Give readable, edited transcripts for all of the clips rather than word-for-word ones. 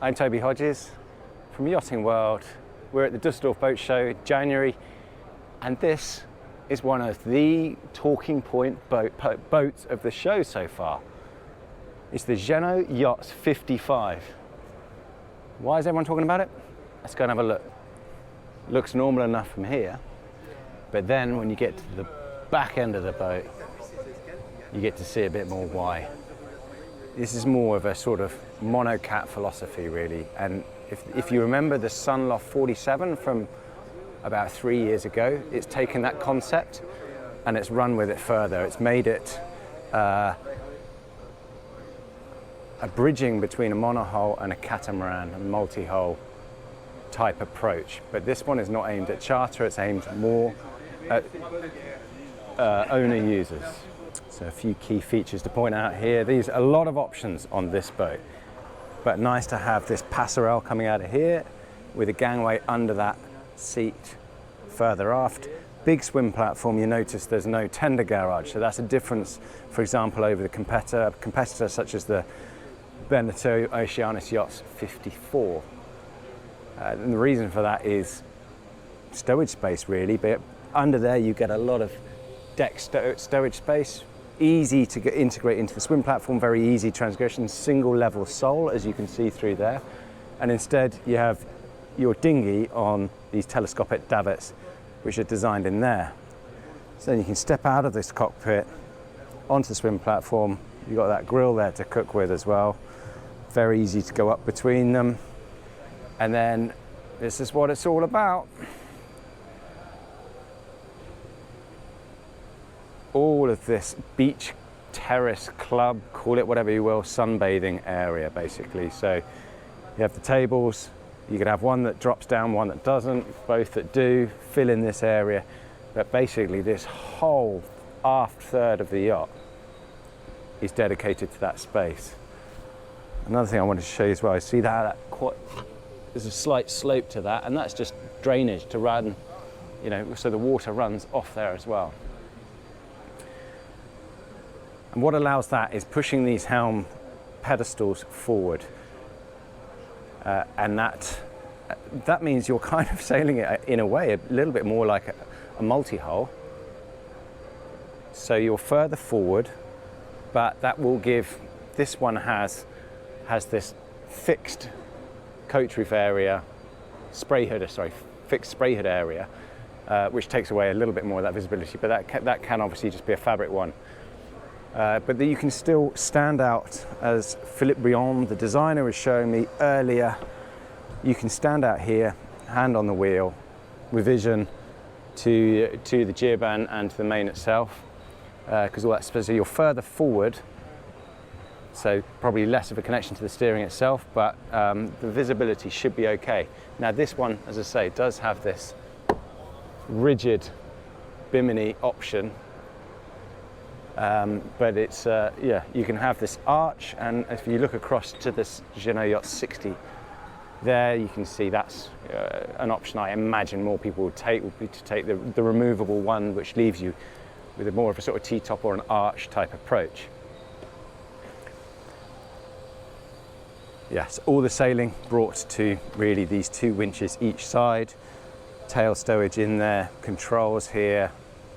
I'm Toby Hodges from Yachting World. We're at the Dusseldorf Boat Show, January, and this is one of the talking point boats of the show so far. It's the Jeanneau Yachts 55. Why is everyone talking about it? Let's go and have a look. Looks normal enough from here, but then when you get to the back end of the boat, you get to see a bit more why. This is more of a sort of monocat philosophy, really. And if you remember the Sunloft 47 from about 3 years ago, it's taken that concept and it's run with it further. It's made it a bridging between a monohull and a catamaran, a multi-hull type approach. But this one is not aimed at charter, it's aimed more at owner users. So a few key features to point out here. These are a lot of options on this boat, but nice to have this passerelle coming out of here with a gangway under that seat further aft. Big swim platform. You notice there's no tender garage, so that's a difference, for example, over the competitor such as the Jeanneau Yachts 54. And the reason for that is stowage space, really, but under there you get a lot of deck stowage space. Easy to integrate into the swim platform, very easy transgression, single level sole, as you can see through there. And instead you have your dinghy on these telescopic davits, which are designed in there. So then you can step out of this cockpit onto the swim platform. You've got that grill there to cook with as well. Very easy to go up between them. And then this is what it's all about. All of this beach, terrace, club, call it whatever you will, sunbathing area basically. So you have the tables, you could have one that drops down, one that doesn't, both that do, fill in this area. But basically this whole aft third of the yacht is dedicated to that space. Another thing I wanted to show you as well, is see that there's a slight slope to that, and that's just drainage to run, you know, so the water runs off there as well. And what allows that is pushing these helm pedestals forward. And that means you're kind of sailing it in a way a little bit more like a multi-hull. So you're further forward, but that will give, this one has this fixed coach roof area, fixed spray hood area, which takes away a little bit more of that visibility, but that can obviously just be a fabric one. But you can still stand out, as Philippe Briand, the designer, was showing me earlier. You can stand out here, hand on the wheel, with vision to the jib and to the main itself, because all that space, so you're further forward, so probably less of a connection to the steering itself, but the visibility should be okay. Now this one, as I say, does have this rigid bimini option. But it's, yeah, you can have this arch, and if you look across to this Jeanneau Yachts 60, there you can see that's an option I imagine more people would be to take the removable one, which leaves you with more of a sort of T-top or an arch type approach. Yes, all the sailing brought to really these two winches each side, tail stowage in there, controls here.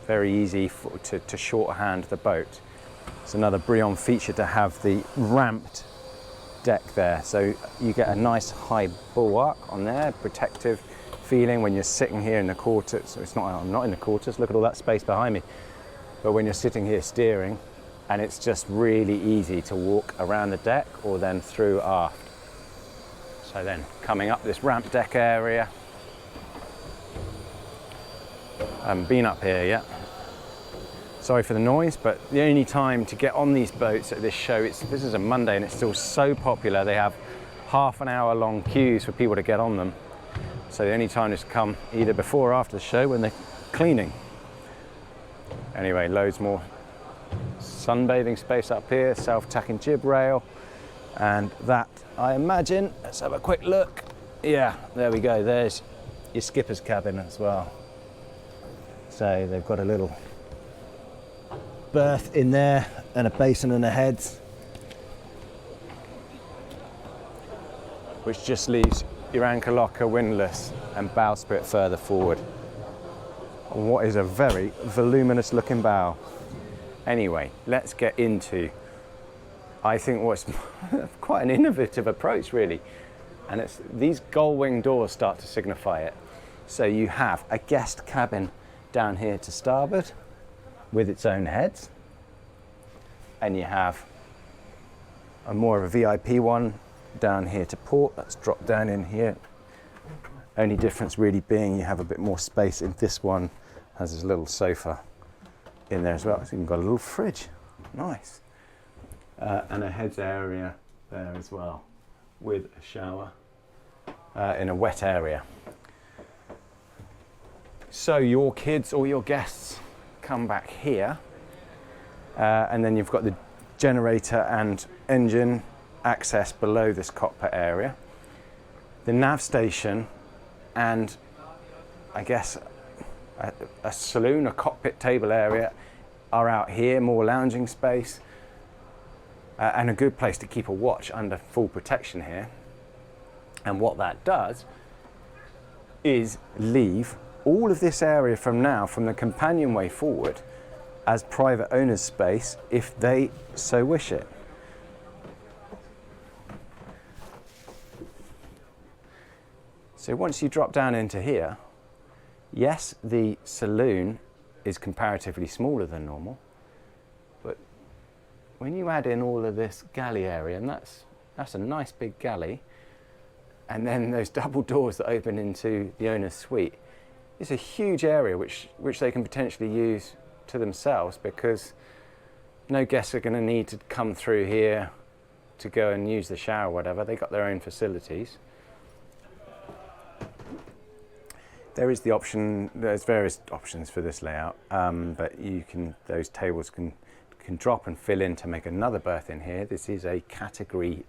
Very easy to shorthand the boat. It's another Briand feature to have the ramped deck there. So you get a nice high bulwark on there, protective feeling when you're sitting here in the quarters. So I'm not in the quarters, look at all that space behind me. But when you're sitting here steering, and it's just really easy to walk around the deck or then through aft. So then coming up this ramp deck area, I haven't been up here yet. Sorry for the noise, but the only time to get on these boats at this show, this is a Monday and it's still so popular. They have half an hour long queues for people to get on them. So the only time is to come either before or after the show when they're cleaning. Anyway, loads more sunbathing space up here, self-tacking jib rail. And that, I imagine, let's have a quick look. Yeah, there we go. There's your skipper's cabin as well. So they've got a little berth in there and a basin and a heads. which just leaves your anchor locker windlass and bowsprit further forward. On what is a very voluminous looking bow. Anyway, let's get into, I think, what's quite an innovative approach really. And it's these gull wing doors start to signify it. So you have a guest cabin down here to starboard with its own heads. And you have a more of a VIP one down here to port. That's dropped down in here. Only difference really being you have a bit more space in this one. Has this little sofa in there as well. It's even got a little fridge. Nice. And a heads area there as well with a shower in a wet area. So your kids or your guests come back here and then you've got the generator and engine access below this cockpit area. The nav station and I guess a saloon, a cockpit table area are out here, more lounging space and a good place to keep a watch under full protection here. And what that does is leave all of this area from now, from the companionway forward, as private owners' space if they so wish it. So once you drop down into here, yes, the saloon is comparatively smaller than normal, but when you add in all of this galley area, and that's a nice big galley, and then those double doors that open into the owner's suite, it's a huge area which they can potentially use to themselves, because no guests are going to need to come through here to go and use the shower or whatever. They got their own facilities. There is the option, there's various options for this layout, but those tables can drop and fill in to make another berth in here. This is a category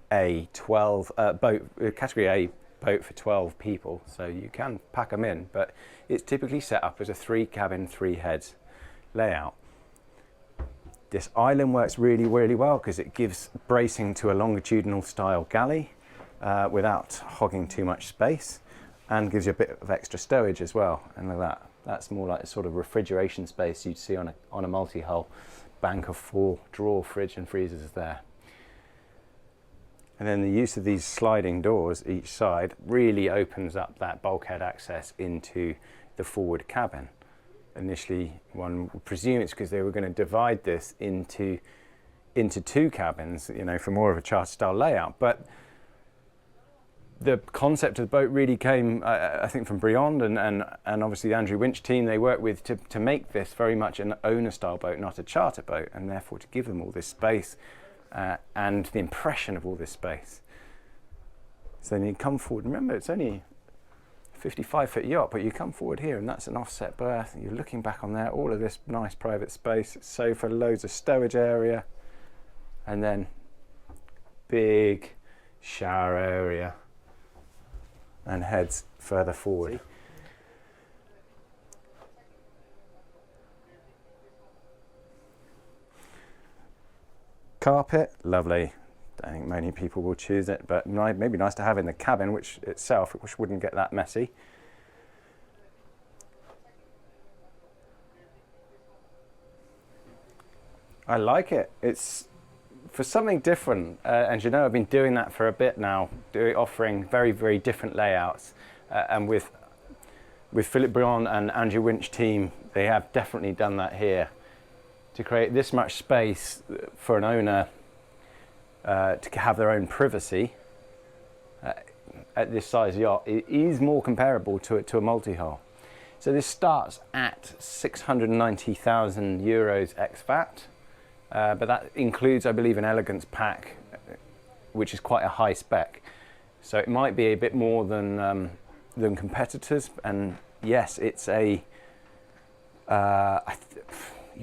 A category A boat for 12 people, so you can pack them in, but it's typically set up as a 3 cabin, 3 heads layout. This island works really, really well because it gives bracing to a longitudinal style galley without hogging too much space, and gives you a bit of extra stowage as well. And look at that, that's more like the sort of refrigeration space you'd see on a multi-hull. Bank of 4 drawer fridge and freezers there. And then the use of these sliding doors each side really opens up that bulkhead access into the forward cabin. Initially, one would presume it's because they were going to divide this into 2 cabins, you know, for more of a charter style layout. But the concept of the boat really came, I think, from Briand and obviously the Andrew Winch team they worked with to make this very much an owner style boat, not a charter boat, and therefore to give them all this space and the impression of all this space. So then you come forward, remember it's only a 55-foot yacht, but you come forward here and that's an offset berth. You're looking back on there, all of this nice private space, sofa, loads of stowage area, and then big shower area and heads further forward. Carpet, lovely. I think many people will choose it, but maybe nice to have in the cabin, which wouldn't get that messy. I like it. It's for something different, and you know, I've been doing that for a bit now, offering very, very different layouts, and with Philip Briand and Andrew Winch team, they have definitely done that here to create this much space for an owner to have their own privacy. At this size yacht, it is more comparable to a multi-hull. So this starts at 690,000 euros ex-VAT. But that includes, I believe, an elegance pack, which is quite a high spec. So it might be a bit more than competitors. And yes, it's you've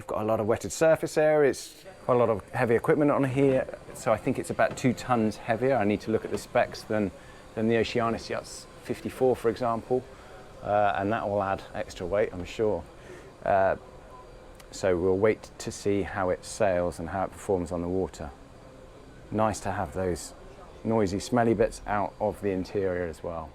got a lot of wetted surface area. It's quite a lot of heavy equipment on here. So I think it's about 2 tons heavier. I need to look at the specs than the Oceanus Yachts 54, for example, and that will add extra weight, I'm sure. So we'll wait to see how it sails and how it performs on the water. Nice to have those noisy, smelly bits out of the interior as well.